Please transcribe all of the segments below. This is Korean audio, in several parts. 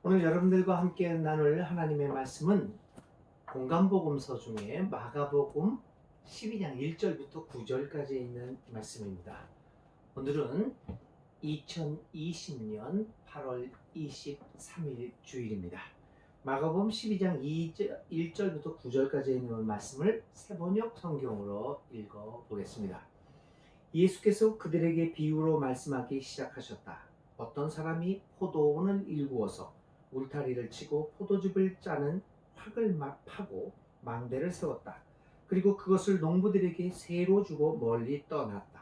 오늘 여러분들과 함께 나눌 하나님의 말씀은 공간복음서 중에 마가복음 12장 1절부터 9절까지 있는 말씀입니다. 오늘은 2020년 8월 23일 주일입니다. 마가복음 12장 1절부터 9절까지 있는 말씀을 세번역 성경으로 읽어보겠습니다. 예수께서 그들에게 비유로 말씀하기 시작하셨다. 어떤 사람이 포도원을 일구어서 울타리를 치고 포도즙을 짜는 확을 파고 망대를 세웠다. 그리고 그것을 농부들에게 세로 주고 멀리 떠났다.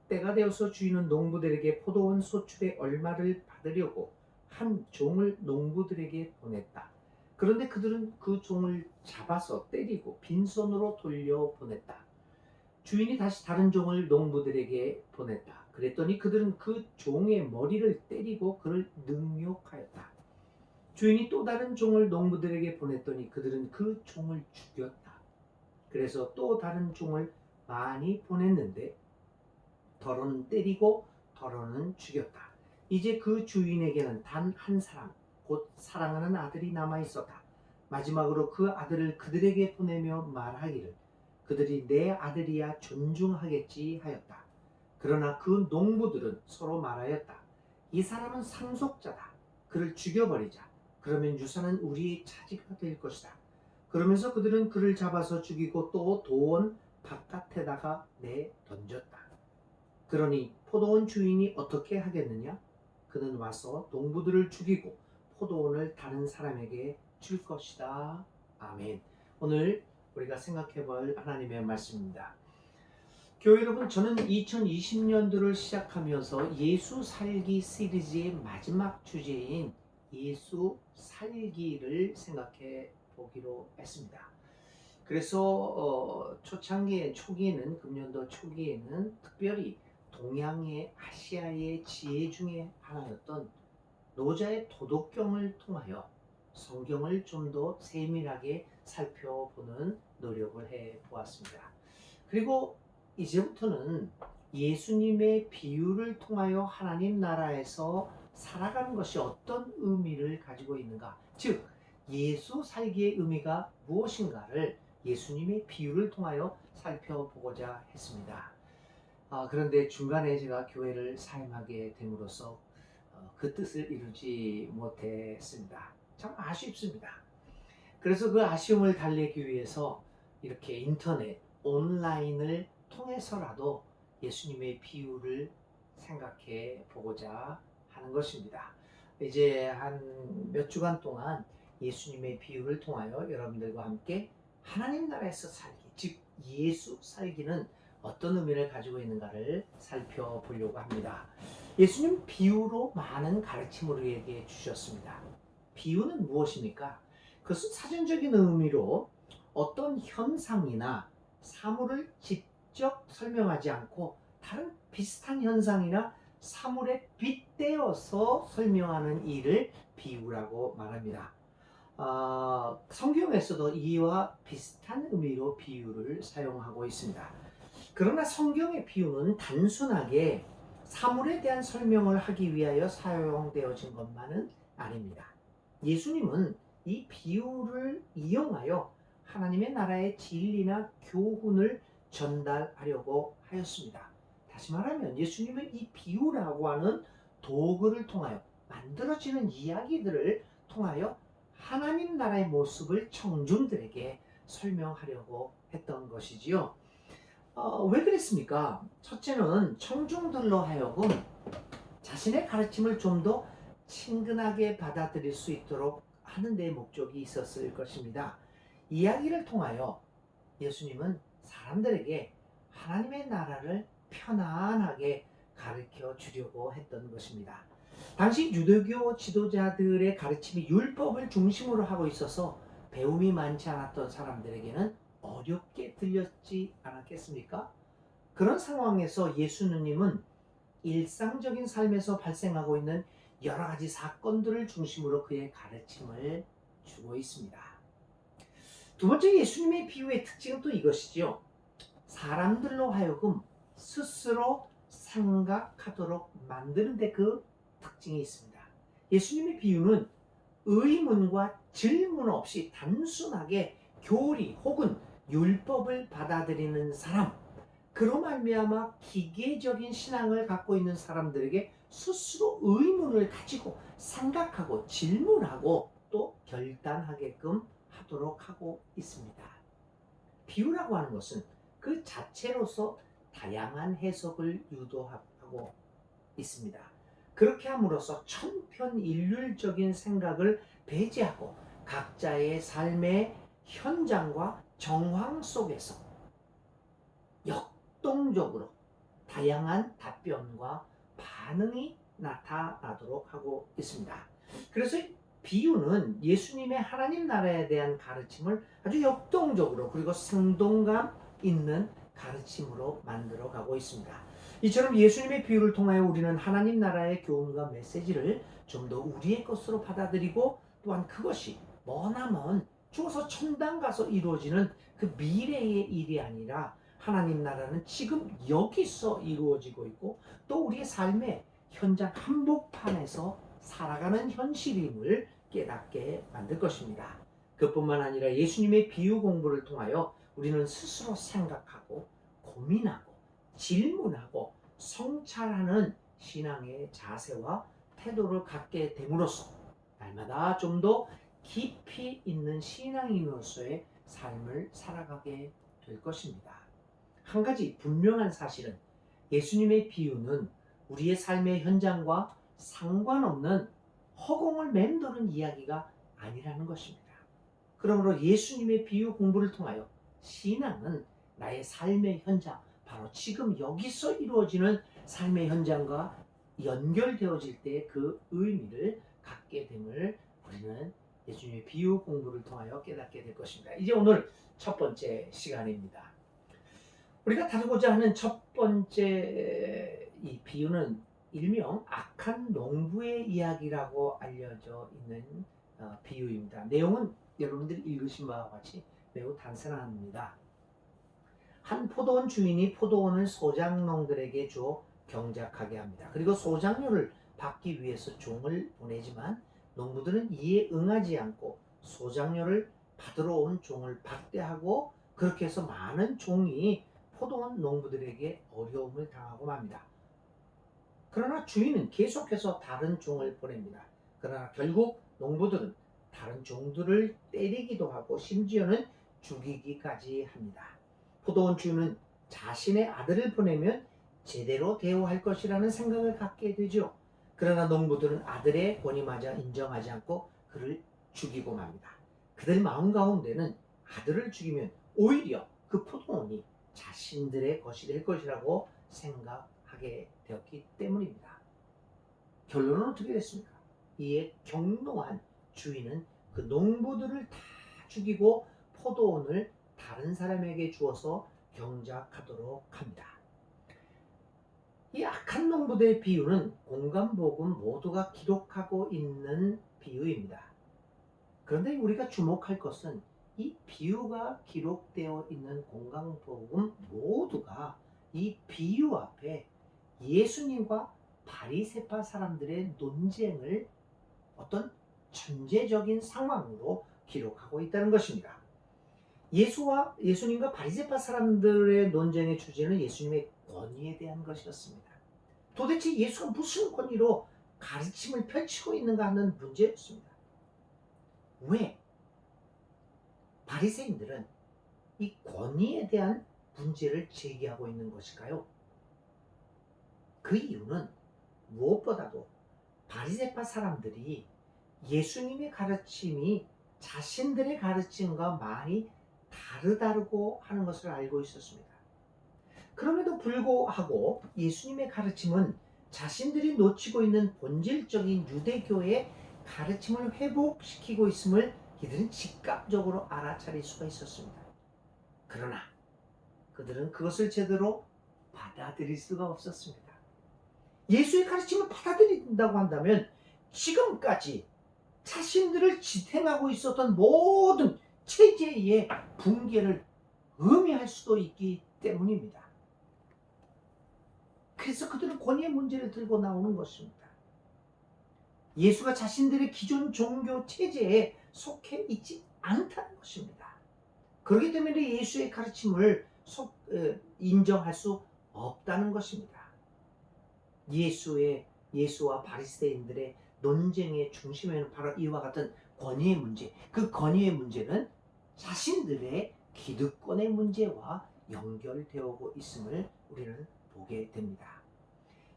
때가 되어서 주인은 농부들에게 포도원 소출의 얼마를 받으려고 한 종을 농부들에게 보냈다. 그런데 그들은 그 종을 잡아서 때리고 빈손으로 돌려보냈다. 주인이 다시 다른 종을 농부들에게 보냈다. 그랬더니 그들은 그 종의 머리를 때리고 그를 능욕하였다. 주인이 또 다른 종을 농부들에게 보냈더니 그들은 그 종을 죽였다. 그래서 또 다른 종을 많이 보냈는데 더러는 때리고 더러는 죽였다. 이제 그 주인에게는 단 한 사람, 곧 사랑하는 아들이 남아 있었다. 마지막으로 그 아들을 그들에게 보내며 말하기를 그들이 내 아들이야 존중하겠지 하였다. 그러나 그 농부들은 서로 말하였다. 이 사람은 상속자다. 그를 죽여버리자. 그러면 유산은 우리의 차지가 될 것이다. 그러면서 그들은 그를 잡아서 죽이고 또 도원 바깥에다가 내던졌다. 그러니 포도원 주인이 어떻게 하겠느냐? 그는 와서 농부들을 죽이고 포도원을 다른 사람에게 줄 것이다. 아멘. 오늘 우리가 생각해 볼 하나님의 말씀입니다. 교회 여러분, 저는 2020년도를 시작하면서 예수 살기 시리즈의 마지막 주제인 예수 살기를 생각해 보기로 했습니다. 그래서 초기에는 금년도 초기에는 특별히 동양의 아시아의 지혜 중에 하나였던 노자의 도덕경을 통하여 성경을 좀 더 세밀하게 살펴보는 노력을 해 보았습니다. 그리고 이제부터는 예수님의 비유를 통하여 하나님 나라에서 살아가는 것이 어떤 의미를 가지고 있는가, 즉 예수 살기의 의미가 무엇인가를 예수님의 비유를 통하여 살펴보고자 했습니다. 그런데 중간에 제가 교회를 사임하게 됨으로써 그 뜻을 이루지 못했습니다. 참 아쉽습니다. 그래서 그 아쉬움을 달래기 위해서 이렇게 인터넷, 온라인을 통해서라도 예수님의 비유를 생각해 보고자 하는 것입니다. 이제 한 몇 주간 동안 예수님의 비유를 통하여 여러분들과 함께 하나님 나라에서 살기, 즉 예수 살기는 어떤 의미를 가지고 있는가를 살펴보려고 합니다. 예수님 비유로 많은 가르침을 우리에게 주셨습니다. 비유는 무엇입니까? 그것은 사전적인 의미로 어떤 현상이나 사물을 직접 설명하지 않고 다른 비슷한 현상이나 사물에 빗대어서 설명하는 일을 비유라고 말합니다. 성경에서도 이와 비슷한 의미로 비유를 사용하고 있습니다. 그러나 성경의 비유는 단순하게 사물에 대한 설명을 하기 위하여 사용되어진 것만은 아닙니다. 예수님은 이 비유를 이용하여 하나님의 나라의 진리나 교훈을 전달하려고 하였습니다. 다시 말하면 예수님은 이 비유라고 하는 도구를 통하여 만들어지는 이야기들을 통하여 하나님 나라의 모습을 청중들에게 설명하려고 했던 것이지요. 왜 그랬습니까? 첫째는 청중들로 하여금 자신의 가르침을 좀 더 친근하게 받아들일 수 있도록 하는 데 목적이 있었을 것입니다. 이야기를 통하여 예수님은 사람들에게 하나님의 나라를 편안하게 가르쳐 주려고 했던 것입니다. 당시 유대교 지도자들의 가르침이 율법을 중심으로 하고 있어서 배움이 많지 않았던 사람들에게는 어렵게 들렸지 않았겠습니까? 그런 상황에서 예수님은 일상적인 삶에서 발생하고 있는 여러 가지 사건들을 중심으로 그의 가르침을 주고 있습니다. 두 번째 예수님의 비유의 특징은 또 이것이지요. 사람들로 하여금 스스로 생각하도록 만드는 데 그 특징이 있습니다. 예수님의 비유는 의문과 질문 없이 단순하게 교리 혹은 율법을 받아들이는 사람, 그로 말미암아 기계적인 신앙을 갖고 있는 사람들에게 스스로 의문을 가지고 생각하고 질문하고 또 결단하게끔 하도록 하고 있습니다. 비유라고 하는 것은 그 자체로서 다양한 해석을 유도하고 있습니다. 그렇게 함으로써 천편일률적인 생각을 배제하고 각자의 삶의 현장과 정황 속에서 역동적으로 다양한 답변과 반응이 나타나도록 하고 있습니다. 그래서 비유는 예수님의 하나님 나라에 대한 가르침을 아주 역동적으로 그리고 생동감 있는 가르침으로 만들어 가고 있습니다. 이처럼 예수님의 비유를 통하여 우리는 하나님 나라의 교훈과 메시지를 좀 더 우리의 것으로 받아들이고 또한 그것이 머나먼 죽어서 천당 가서 이루어지는 그 미래의 일이 아니라 하나님 나라는 지금 여기서 이루어지고 있고 또 우리의 삶의 현장 한복판에서 살아가는 현실임을 깨닫게 만들 것입니다. 그뿐만 아니라 예수님의 비유 공부를 통하여 우리는 스스로 생각하고 고민하고 질문하고 성찰하는 신앙의 자세와 태도를 갖게 됨으로써 날마다 좀 더 깊이 있는 신앙인으로서의 삶을 살아가게 될 것입니다. 한 가지 분명한 사실은 예수님의 비유는 우리의 삶의 현장과 상관없는 허공을 맴도는 이야기가 아니라는 것입니다. 그러므로 예수님의 비유 공부를 통하여 신앙은 나의 삶의 현장, 바로 지금 여기서 이루어지는 삶의 현장과 연결되어질 때 그 의미를 갖게 됨을 우리는 예수님의 비유 공부를 통하여 깨닫게 될 것입니다. 이제 오늘 첫 번째 시간입니다. 우리가 다루고자 하는 첫 번째 이 비유는 일명 악한 농부의 이야기라고 알려져 있는 비유입니다. 내용은 여러분들이 읽으신 바와 같이 매우 단순합니다. 한 포도원 주인이 포도원을 소작농들에게 주어 경작하게 합니다. 그리고 소작료를 받기 위해서 종을 보내지만 농부들은 이에 응하지 않고 소작료를 받으러 온 종을 박대하고 그렇게 해서 많은 종이 포도원 농부들에게 어려움을 당하고 맙니다. 그러나 주인은 계속해서 다른 종을 보냅니다. 그러나 결국 농부들은 다른 종들을 때리기도 하고 심지어는 죽이기까지 합니다. 포도원 주인은 자신의 아들을 보내면 제대로 대우할 것이라는 생각을 갖게 되죠. 그러나 농부들은 아들의 권위마저 인정하지 않고 그를 죽이고 맙니다. 그들 마음 가운데는 아들을 죽이면 오히려 그 포도원이 자신들의 것이 될 것이라고 생각하게 되었기 때문입니다. 결론은 어떻게 됐습니까? 이에 경노한 주인은 그 농부들을 다 죽이고 포도원을 다른 사람에게 주어서 경작하도록 합니다. 이 악한 농부들의 비유는 공간복음 모두가 기록하고 있는 비유입니다. 그런데 우리가 주목할 것은 이 비유가 기록되어 있는 공간복음 모두가 이 비유 앞에 예수님과 바리새파 사람들의 논쟁을 어떤 전제적인 상황으로 기록하고 있다는 것입니다. 예수님과 바리새파 사람들의 논쟁의 주제는 예수님의 권위에 대한 것이었습니다. 도대체 예수가 무슨 권위로 가르침을 펼치고 있는가 하는 문제였습니다. 왜 바리새인들은 이 권위에 대한 문제를 제기하고 있는 것일까요? 그 이유는 무엇보다도 바리새파 사람들이 예수님의 가르침이 자신들의 가르침과 많이 다르다고 하는 것을 알고 있었습니다. 그럼에도 불구하고 예수님의 가르침은 자신들이 놓치고 있는 본질적인 유대교의 가르침을 회복시키고 있음을 이들은 즉각적으로 알아차릴 수가 있었습니다. 그러나 그들은 그것을 제대로 받아들일 수가 없었습니다. 예수의 가르침을 받아들인다고 한다면 지금까지 자신들을 지탱하고 있었던 모든 체제의 붕괴를 의미할 수도 있기 때문입니다. 그래서 그들은 권위의 문제를 들고 나오는 것입니다. 예수가 자신들의 기존 종교 체제에 속해 있지 않다는 것입니다. 그렇기 때문에 예수의 가르침을 인정할 수 없다는 것입니다. 예수와 바리새인들의 논쟁의 중심에는 바로 이와 같은 권위의 문제, 그 권위의 문제는 자신들의 기득권의 문제와 연결되어 있음을 우리는 보게 됩니다.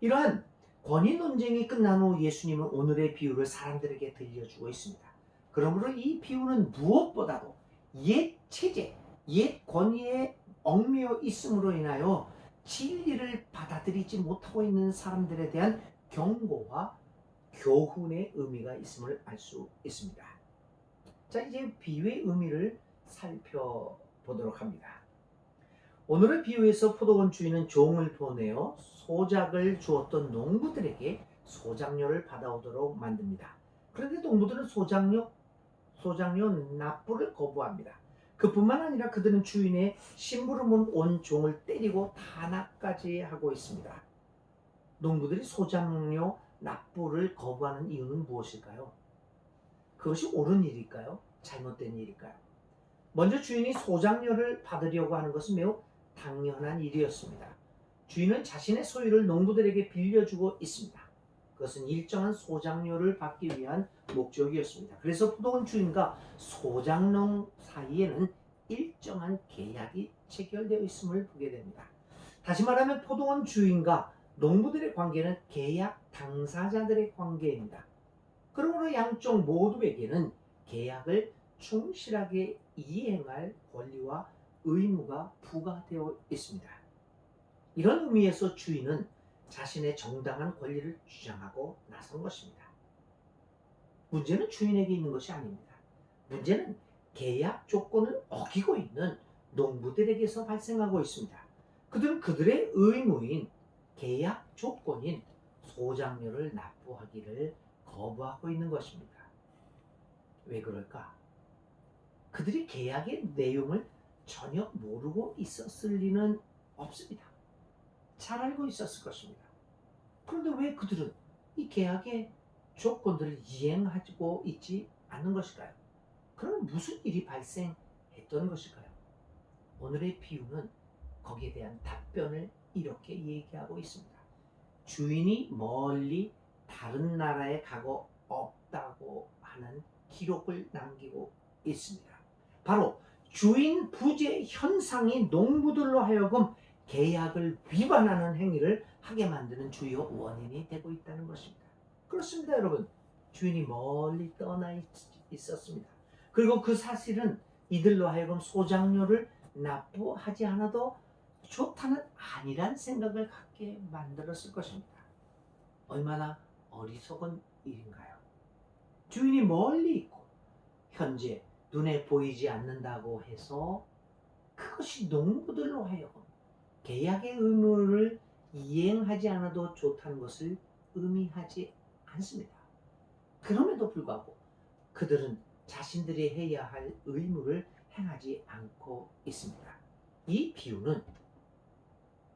이러한 권위 논쟁이 끝난 후 예수님은 오늘의 비유를 사람들에게 들려주고 있습니다. 그러므로 이 비유는 무엇보다도 옛 체제, 옛 권위에 얽매여 있음으로 인하여 진리를 받아들이지 못하고 있는 사람들에 대한 경고와 교훈의 의미가 있음을 알 수 있습니다. 자, 이제 비유의 의미를 살펴보도록 합니다. 오늘의 비유에서 포도원 주인은 종을 보내어 소작을 주었던 농부들에게 소작료를 받아오도록 만듭니다. 그런데 농부들은 소작료 납부를 거부합니다. 그뿐만 아니라 그들은 주인의 심부름은 온 종을 때리고 탄압까지 하고 있습니다. 농부들이 소작료 납부를 거부하는 이유는 무엇일까요? 그것이 옳은 일일까요? 잘못된 일일까요? 먼저 주인이 소작료를 받으려고 하는 것은 매우 당연한 일이었습니다. 주인은 자신의 소유를 농부들에게 빌려주고 있습니다. 그것은 일정한 소작료를 받기 위한 목적이었습니다. 그래서 포도원 주인과 소작농 사이에는 일정한 계약이 체결되어 있음을 보게 됩니다. 다시 말하면 포도원 주인과 농부들의 관계는 계약 당사자들의 관계입니다. 그러므로 양쪽 모두에게는 계약을 충실하게 이행할 권리와 의무가 부과되어 있습니다. 이런 의미에서 주인은 자신의 정당한 권리를 주장하고 나선 것입니다. 문제는 주인에게 있는 것이 아닙니다. 문제는 계약 조건을 어기고 있는 농부들에게서 발생하고 있습니다. 그들은 그들의 의무인 계약 조건인 소작료를 납부하기를 거부하고 있는 것입니다. 왜 그럴까? 그들이 계약의 내용을 전혀 모르고 있었을 리는 없습니다. 잘 알고 있었을 것입니다. 그런데 왜 그들은 이 계약의 조건들을 이행하고 있지 않는 것일까요? 그러면 무슨 일이 발생했던 것일까요? 오늘의 비유는 거기에 대한 답변을 이렇게 얘기하고 있습니다. 주인이 멀리 다른 나라에 가고 없다고 하는 기록을 남기고 있습니다. 바로 주인 부재 현상이 농부들로 하여금 계약을 위반하는 행위를 하게 만드는 주요 원인이 되고 있다는 것입니다. 그렇습니다, 여러분. 주인이 멀리 떠나 있었습니다. 그리고 그 사실은 이들로 하여금 소작료를 납부하지 않아도 좋다는 아니란 생각을 갖게 만들었을 것입니다. 얼마나 어리석은 일인가요? 주인이 멀리 있고 현재 눈에 보이지 않는다고 해서 그것이 농부들로 하여금 계약의 의무를 이행하지 않아도 좋다는 것을 의미하지 않습니다. 그럼에도 불구하고 그들은 자신들이 해야 할 의무를 행하지 않고 있습니다. 이 비유는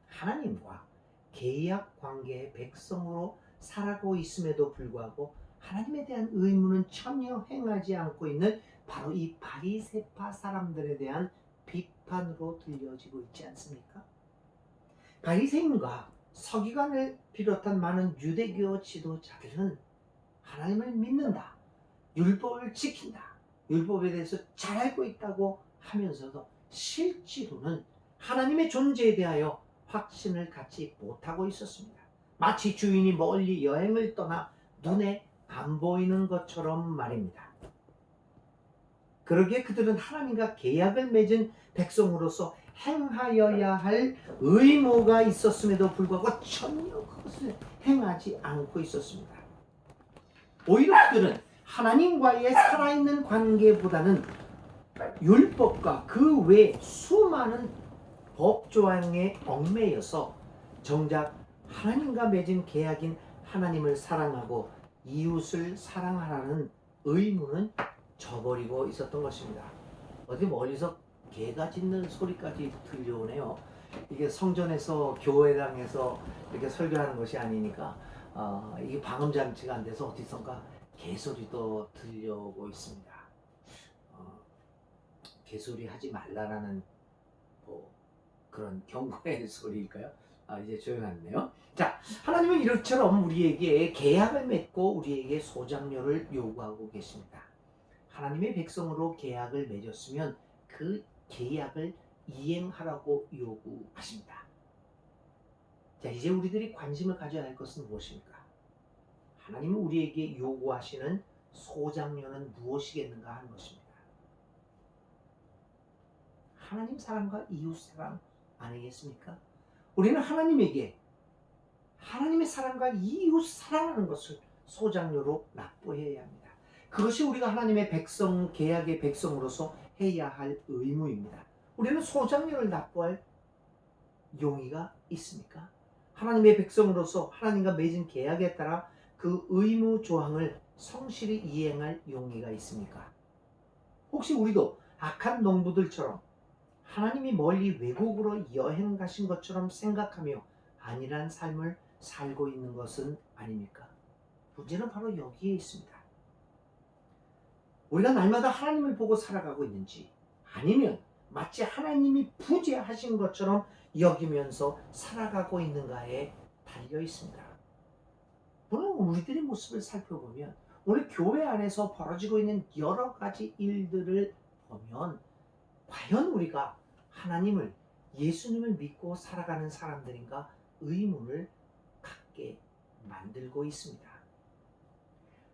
하나님과 계약 관계의 백성으로 살아가고 있음에도 불구하고 하나님에 대한 의무는 전혀 행하지 않고 있는 바로 이 바리새파 사람들에 대한 비판으로 들려지고 있지 않습니까? 바리새인과 서기관을 비롯한 많은 유대교 지도자들은 하나님을 믿는다, 율법을 지킨다, 율법에 대해서 잘 알고 있다고 하면서도 실제로는 하나님의 존재에 대하여 확신을 갖지 못하고 있었습니다. 마치 주인이 멀리 여행을 떠나 눈에 안 보이는 것처럼 말입니다. 그러기에 그들은 하나님과 계약을 맺은 백성으로서 행하여야 할 의무가 있었음에도 불구하고 전혀 그것을 행하지 않고 있었습니다. 오히려 그들은 하나님과의 살아있는 관계보다는 율법과 그 외 수많은 법조항에 얽매여서 정작 하나님과 맺은 계약인 하나님을 사랑하고 이웃을 사랑하라는 의무는 저버리고 있었던 것입니다. 어디 멀리서 개가 짖는 소리까지 들려오네요. 이게 성전에서 교회당에서 이렇게 설교하는 것이 아니니까 이게 방음장치가 안 돼서 어디선가 개소리도 들려오고 있습니다. 어, 개소리 하지 말라라는 뭐 그런 경고의 소리일까요? 이제 조용하네요. 자, 하나님은 이처럼 우리에게 계약을 맺고 우리에게 소장료를 요구하고 계십니다. 하나님의 백성으로 계약을 맺었으면 그 계약을 이행하라고 요구하십니다. 자, 이제 우리들이 관심을 가져야 할 것은 무엇입니까? 하나님은 우리에게 요구하시는 소장료는 무엇이겠는가 하는 것입니다. 하나님 사랑과 이웃 사랑 아니겠습니까? 우리는 하나님에게 하나님의 사랑과 이웃 사랑하는 것을 소장료로 납부해야 합니다. 그것이 우리가 하나님의 백성, 계약의 백성으로서 해야 할 의무입니다. 우리는 소장료를 납부할 용의가 있습니까? 하나님의 백성으로서 하나님과 맺은 계약에 따라 그 의무 조항을 성실히 이행할 용의가 있습니까? 혹시 우리도 악한 농부들처럼 하나님이 멀리 외국으로 여행 가신 것처럼 생각하며 안일한 삶을 살고 있는 것은 아닙니까? 문제는 바로 여기에 있습니다. 우리가 날마다 하나님을 보고 살아가고 있는지, 아니면 마치 하나님이 부재하신 것처럼 여기면서 살아가고 있는가에 달려 있습니다. 오늘 우리들의 모습을 살펴보면 오늘 교회 안에서 벌어지고 있는 여러 가지 일들을 보면 과연 우리가 하나님을, 예수님을 믿고 살아가는 사람들인가 의문을 갖게 만들고 있습니다.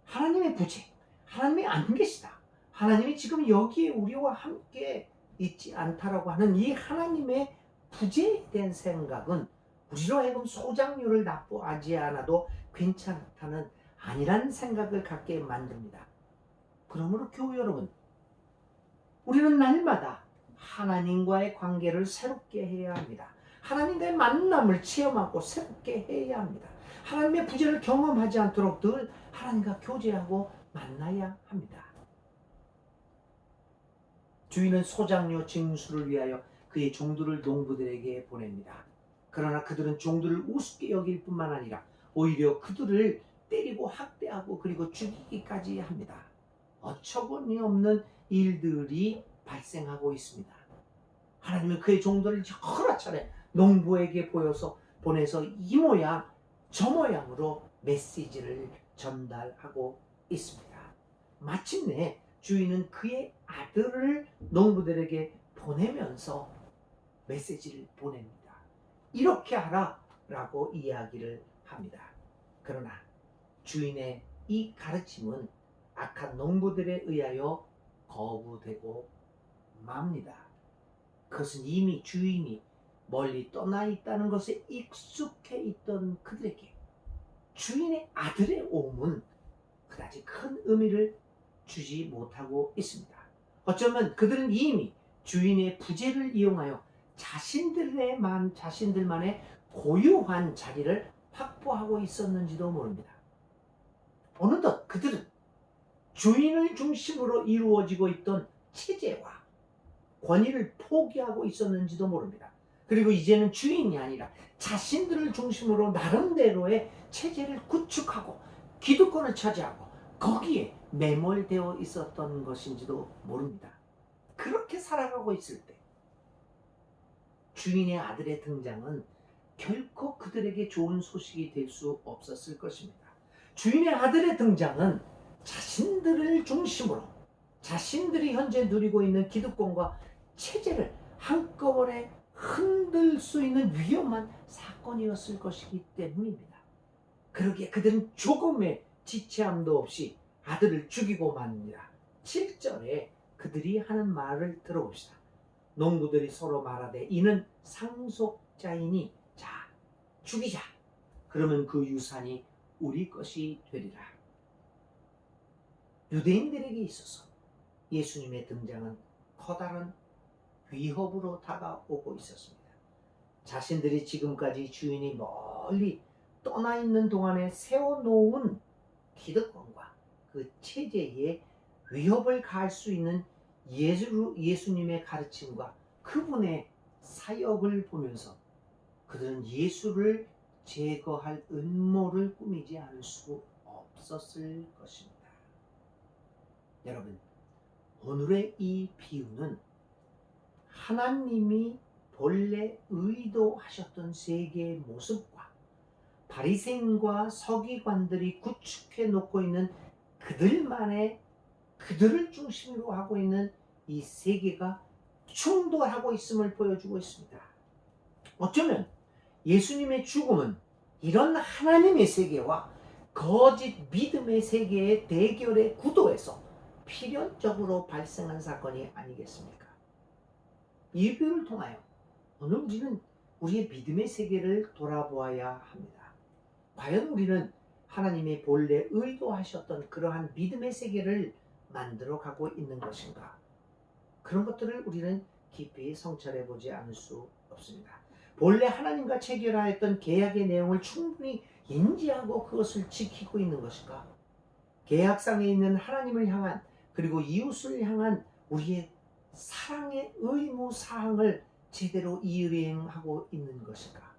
하나님의 부재, 하나님이 안 계시다, 하나님이 지금 여기에 우리와 함께 있지 않다라고 하는 이 하나님의 부재에 대한 생각은 우리로 하여금 소장료를 납부하지 않아도 괜찮다는 아니란 생각을 갖게 만듭니다. 그러므로 교회 여러분, 우리는 날마다 하나님과의 관계를 새롭게 해야 합니다. 하나님과의 만남을 체험하고 새롭게 해야 합니다. 하나님의 부재를 경험하지 않도록 늘 하나님과 교제하고 만나야 합니다. 주인은 소장료 징수를 위하여 그의 종들을 농부들에게 보냅니다. 그러나 그들은 종들을 우습게 여길 뿐만 아니라 오히려 그들을 때리고 학대하고 그리고 죽이기까지 합니다. 어처구니 없는 일들이 발생하고 있습니다. 하나님은 그의 종들을 여러 차례 농부에게 보내서 이 모양 저 모양으로 메시지를 전달하고 있습니다. 마침내 주인은 그의 아들을 농부들에게 보내면서 메시지를 보냅니다. 이렇게 하라라고 이야기를 합니다. 그러나 주인의 이 가르침은 악한 농부들에 의하여 거부되고 맙니다. 그것은 이미 주인이 멀리 떠나 있다는 것에 익숙해 있던 그들에게 주인의 아들의 오음은 그다지 큰 의미를 주지 못하고 있습니다. 어쩌면 그들은 이미 주인의 부재를 이용하여 자신들만의 고유한 자리를 확보하고 있었는지도 모릅니다. 어느덧 그들은 주인을 중심으로 이루어지고 있던 체제와 권위를 포기하고 있었는지도 모릅니다. 그리고 이제는 주인이 아니라 자신들을 중심으로 나름대로의 체제를 구축하고 기득권을 차지하고 거기에 매몰되어 있었던 것인지도 모릅니다. 그렇게 살아가고 있을 때 주인의 아들의 등장은 결코 그들에게 좋은 소식이 될 수 없었을 것입니다. 주인의 아들의 등장은 자신들을 중심으로 자신들이 현재 누리고 있는 기득권과 체제를 한꺼번에 흔들 수 있는 위험한 사건이었을 것이기 때문입니다. 그러기에 그들은 조금의 지체함도 없이 아들을 죽이고 맙니다. 7절에 그들이 하는 말을 들어봅시다. 농부들이 서로 말하되 이는 상속자이니 자 죽이자. 그러면 그 유산이 우리 것이 되리라. 유대인들에게 있어서 예수님의 등장은 커다란 위협으로 다가오고 있었습니다. 자신들이 지금까지 주인이 멀리 떠나 있는 동안에 세워놓은 기득권과 그 체제에 위협을 가할 수 있는 예수님의 가르침과 그분의 사역을 보면서 그들은 예수를 제거할 음모를 꾸미지 않을 수 없었을 것입니다. 여러분, 오늘의 이 비유는 하나님이 본래 의도하셨던 세계의 모습과 바리새인과 서기관들이 구축해 놓고 있는 그들을 중심으로 하고 있는 이 세계가 충돌하고 있음을 보여주고 있습니다. 어쩌면 예수님의 죽음은 이런 하나님의 세계와 거짓 믿음의 세계의 대결의 구도에서 필연적으로 발생한 사건이 아니겠습니까? 이 비유를 통하여 오늘 우리는 우리의 믿음의 세계를 돌아보아야 합니다. 과연 우리는 하나님의 본래 의도하셨던 그러한 믿음의 세계를 만들어가고 있는 것인가? 그런 것들을 우리는 깊이 성찰해 보지 않을 수 없습니다. 본래 하나님과 체결하였던 계약의 내용을 충분히 인지하고 그것을 지키고 있는 것인가? 계약상에 있는 하나님을 향한 그리고 이웃을 향한 우리의 사랑의 의무 사항을 제대로 이행하고 있는 것인가?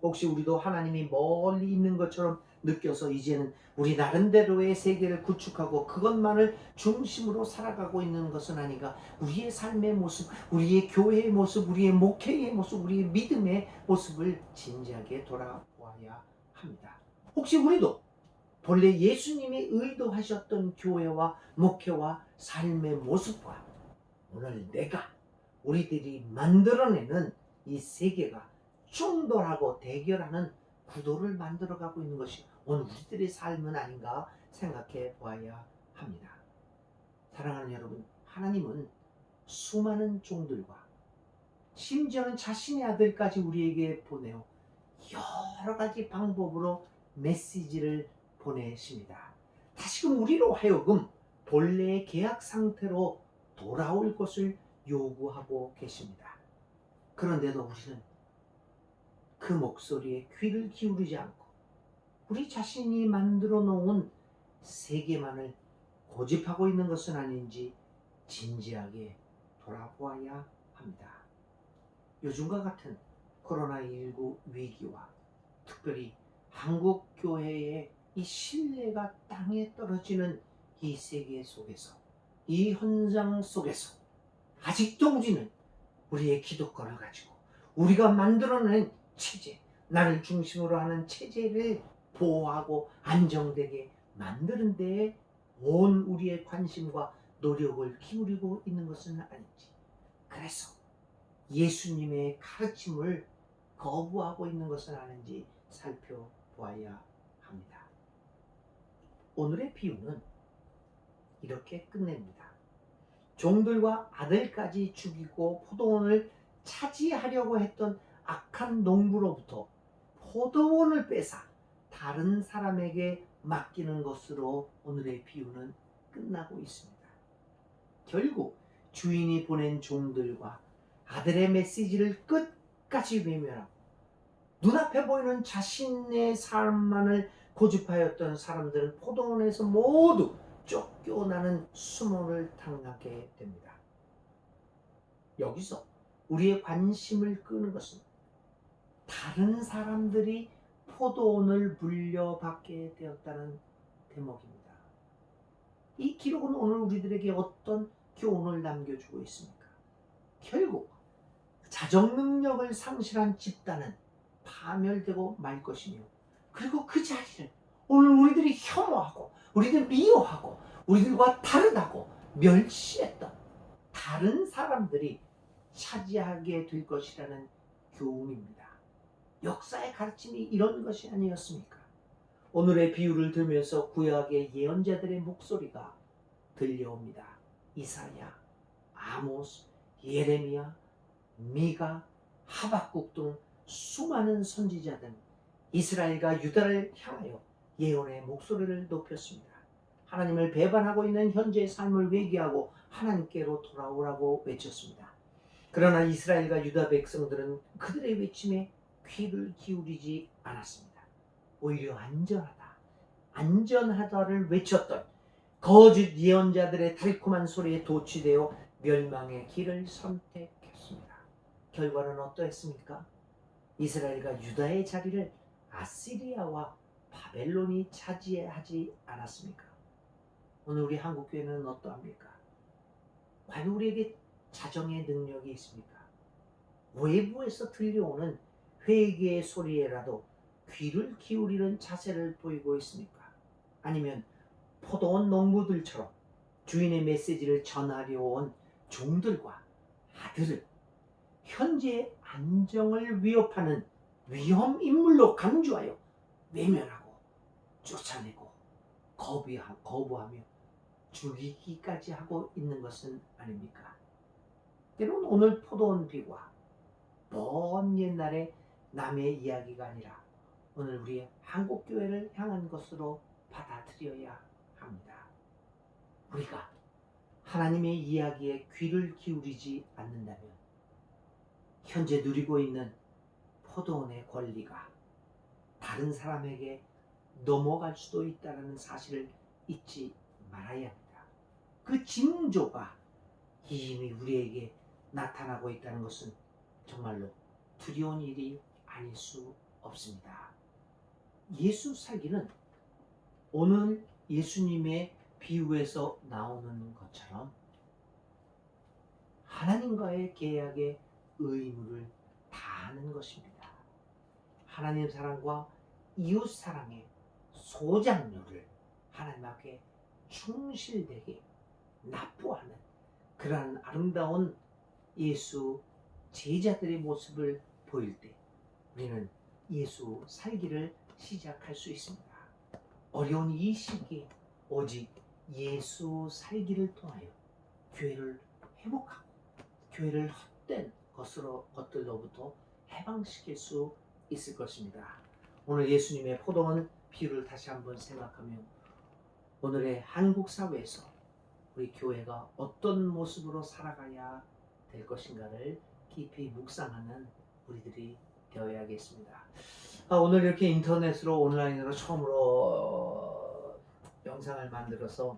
혹시 우리도 하나님이 멀리 있는 것처럼 느껴서 이제는 우리 나름대로의 세계를 구축하고 그것만을 중심으로 살아가고 있는 것은 아닌가? 우리의 삶의 모습, 우리의 교회의 모습, 우리의 목회의 모습, 우리의 믿음의 모습을 진지하게 돌아보아야 합니다. 혹시 우리도 본래 예수님이 의도하셨던 교회와 목회와 삶의 모습과 오늘 우리들이 만들어내는 이 세계가 충돌하고 대결하는 구도를 만들어가고 있는 것이 오늘 우리들의 삶은 아닌가 생각해 보아야 합니다. 사랑하는 여러분, 하나님은 수많은 종들과 심지어는 자신의 아들까지 우리에게 보내어 여러 가지 방법으로 메시지를 보내십니다. 다시금 우리로 하여금 본래의 계약 상태로 돌아올 것을 요구하고 계십니다. 그런데도 우리는 그 목소리에 귀를 기울이지 않고 우리 자신이 만들어 놓은 세계만을 고집하고 있는 것은 아닌지 진지하게 돌아보아야 합니다. 요즘과 같은 코로나19 위기와 특별히 한국 교회의 이 신뢰가 땅에 떨어지는 이 세계 속에서, 이 현장 속에서 아직도 우리는 우리의 기득권을 가지고 우리가 만들어낸 체제, 나를 중심으로 하는 체제를 보호하고 안정되게 만드는 데에 온 우리의 관심과 노력을 기울이고 있는 것은 아닌지, 그래서 예수님의 가르침을 거부하고 있는 것은 아닌지 살펴보아야 합니다. 오늘의 비유는 이렇게 끝냅니다. 종들과 아들까지 죽이고 포도원을 차지하려고 했던 악한 농부로부터 포도원을 뺏아 다른 사람에게 맡기는 것으로 오늘의 비유는 끝나고 있습니다. 결국 주인이 보낸 종들과 아들의 메시지를 끝까지 외면하고 눈앞에 보이는 자신의 삶만을 고집하였던 사람들은 포도원에서 모두 쫓겨나는 수모를 당하게 됩니다. 여기서 우리의 관심을 끄는 것은 다른 사람들이 포도원을 물려받게 되었다는 대목입니다. 이 기록은 오늘 우리들에게 어떤 교훈을 남겨주고 있습니까? 결국 자정 능력을 상실한 집단은 파멸되고 말 것이며, 그리고 그 자리를 오늘 우리들이 혐오하고 우리들 미워하고 우리들과 다르다고 멸시했던 다른 사람들이 차지하게 될 것이라는 교훈입니다. 역사의 가르침이 이런 것이 아니었습니까? 오늘의 비유를 들으면서 구약의 예언자들의 목소리가 들려옵니다. 이사야, 아모스, 예레미야, 미가, 하박국 등 수많은 선지자들, 이스라엘과 유다를 향하여 예언의 목소리를 높였습니다. 하나님을 배반하고 있는 현재의 삶을 회개하고 하나님께로 돌아오라고 외쳤습니다. 그러나 이스라엘과 유다 백성들은 그들의 외침에 귀를 기울이지 않았습니다. 오히려 안전하다를 외쳤던 거짓 예언자들의 달콤한 소리에 도취되어 멸망의 길을 선택했습니다. 결과는 어떠했습니까? 이스라엘과 유다의 자리를 아시리아와 바벨론이 차지하지 않았습니까? 오늘 우리 한국교회는 어떠합니까? 과연 우리에게 자정의 능력이 있습니까? 외부에서 들려오는 회개의 소리에라도 귀를 기울이는 자세를 보이고 있습니까? 아니면 포도원 농부들처럼 주인의 메시지를 전하려 온 종들과 아들을 현재의 안정을 위협하는 위험 인물로 간주하여 외면하고 쫓아내고 거부하며 죽이기까지 하고 있는 것은 아닙니까? 때론 오늘 포도원 비와 먼 옛날의 남의 이야기가 아니라 오늘 우리의 한국교회를 향한 것으로 받아들여야 합니다. 우리가 하나님의 이야기에 귀를 기울이지 않는다면 현재 누리고 있는 포도원의 권리가 다른 사람에게 넘어갈 수도 있다는 사실을 잊지 말아야 합니다. 그 징조가 이미 우리에게 나타나고 있다는 것은 정말로 두려운 일이 아닐 수 없습니다. 예수 살기는 오늘 예수님의 비유에서 나오는 것처럼 하나님과의 계약의 의무를 다하는 것입니다. 하나님 사랑과 이웃 사랑의 소장료를 하나님 앞에 충실되게 납부하는 그러한 아름다운 예수 제자들의 모습을 보일 때 우리는 예수 살기를 시작할 수 있습니다. 어려운 이 시기에 오직 예수 살기를 통하여 교회를 회복하고 교회를 헛된 것들로부터 해방시킬 수 있을 것입니다. 오늘 예수님의 포도원 비유를 다시 한번 생각하며 오늘의 한국 사회에서 우리 교회가 어떤 모습으로 살아가야 될 것인가를 깊이 묵상하는 우리들이 되어야겠습니다. 오늘 이렇게 인터넷으로 온라인으로 처음으로 영상을 만들어서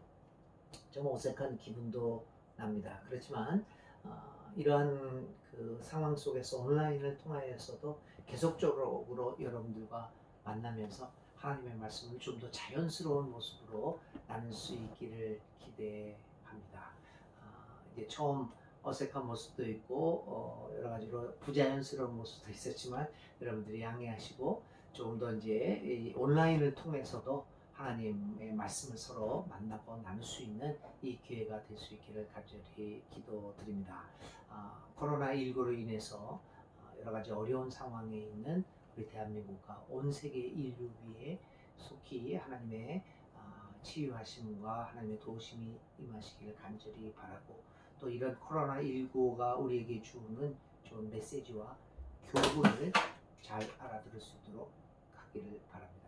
좀 어색한 기분도 납니다. 그렇지만 이러한 그 상황 속에서 온라인을 통하여서도 계속적으로 여러분들과 만나면서 하나님의 말씀을 좀 더 자연스러운 모습으로 나눌 수 있기를 기대합니다. 이제 처음 어색한 모습도 있고 여러 가지로 부자연스러운 모습도 있었지만 여러분들이 양해하시고 조금 더 이제 이 온라인을 통해서도 하나님의 말씀을 서로 만나고 나눌 수 있는 이 기회가 될 수 있기를 간절히 기도드립니다. 코로나19로 인해서 여러 가지 어려운 상황에 있는 우리 대한민국과 온 세계 인류 위에 속히 하나님의 치유하심과 하나님의 도우심이 임하시기를 간절히 바라고 또 이런 코로나19가 우리에게 주는 좋은 메시지와 교훈을 잘 알아들을 수 있도록 하기를 바랍니다.